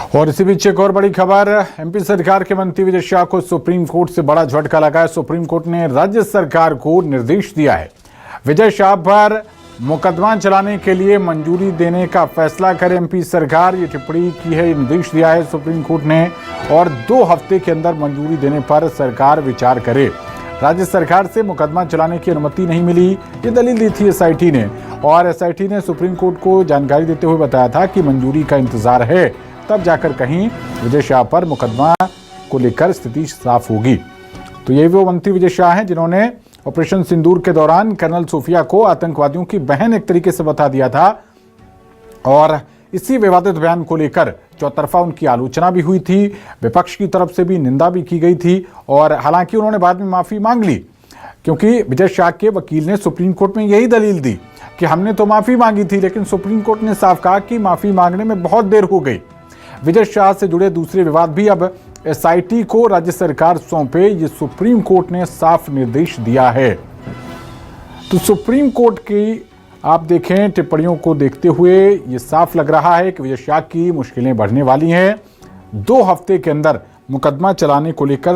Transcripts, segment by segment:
और इसी बीच एक और बड़ी खबर, एमपी सरकार के मंत्री विजय शाह को सुप्रीम कोर्ट से बड़ा झटका लगा है। सुप्रीम कोर्ट ने राज्य सरकार को निर्देश दिया है विजय शाह पर मुकदमा चलाने के लिए मंजूरी देने का फैसला करे एमपी सरकार। ये टिप्पणी की है, निर्देश दिया है सुप्रीम कोर्ट ने और 2 हफ्ते के अंदर मंजूरी देने पर सरकार विचार करे। राज्य सरकार से मुकदमा चलाने की अनुमति नहीं मिली, ये दलील दी थी एसआईटी ने, और एसआईटी ने सुप्रीम कोर्ट को जानकारी देते हुए बताया था कि मंजूरी का इंतजार है, तब जाकर कहीं विजय शाह पर मुकदमा को लेकर स्थिति साफ होगी। तो ये वो मंत्री विजय शाह हैं जिन्होंने ऑपरेशन सिंदूर के दौरान कर्नल सोफिया को आतंकवादियों की बहन एक तरीके से बता दिया था, और इसी विवादित बयान को लेकर चौतरफा उनकी आलोचना भी हुई थी, विपक्ष की तरफ से भी निंदा भी की गई थी। और हालांकि उन्होंने बाद में माफी मांग ली, क्योंकि विजय शाह के वकील ने सुप्रीम कोर्ट में यही दलील दी कि हमने तो माफी मांगी थी, लेकिन सुप्रीम कोर्ट ने साफ कहा कि माफी मांगने में बहुत देर हो गई। विजय शाह से जुड़े दूसरे विवाद भी अब एसआईटी को राज्य सरकार सौंपे, ये सुप्रीम कोर्ट ने साफ निर्देश दिया है। तो सुप्रीम कोर्ट की आप देखें टिप्पणियों को देखते हुए ये साफ लग रहा है कि विजय शाह की मुश्किलें बढ़ने वाली हैं। 2 हफ्ते के अंदर मुकदमा चलाने को लेकर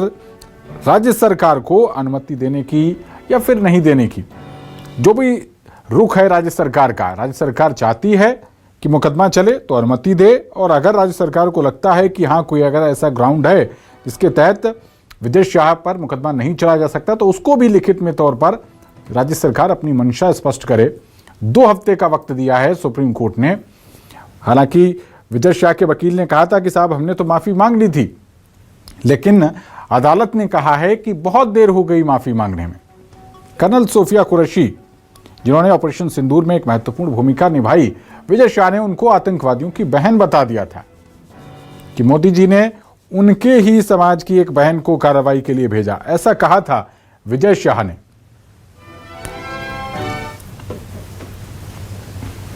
राज्य सरकार को अनुमति देने की या फिर नहीं देने की, जो भी रुख है राज्य सरकार का, राज्य सरकार चाहती है कि मुकदमा चले तो अनुमति दे, और अगर राज्य सरकार को लगता है कि हाँ कोई अगर ऐसा ग्राउंड है जिसके तहत विजय शाह पर मुकदमा नहीं चलाया जा सकता, तो उसको भी लिखित में तौर पर राज्य सरकार अपनी मंशा स्पष्ट करे। 2 हफ्ते का वक्त दिया है सुप्रीम कोर्ट ने। हालांकि विजय शाह के वकील ने कहा था कि साहब हमने तो माफी मांग ली थी, लेकिन अदालत ने कहा है कि बहुत देर हो गई माफी मांगने में। कर्नल सोफिया कुरैशी, जिन्होंने ऑपरेशन सिंदूर में एक महत्वपूर्ण भूमिका निभाई, विजय शाह ने उनको आतंकवादियों की बहन बता दिया था कि मोदी जी ने उनके ही समाज की एक बहन को कार्रवाई के लिए भेजा, ऐसा कहा था विजय शाह ने।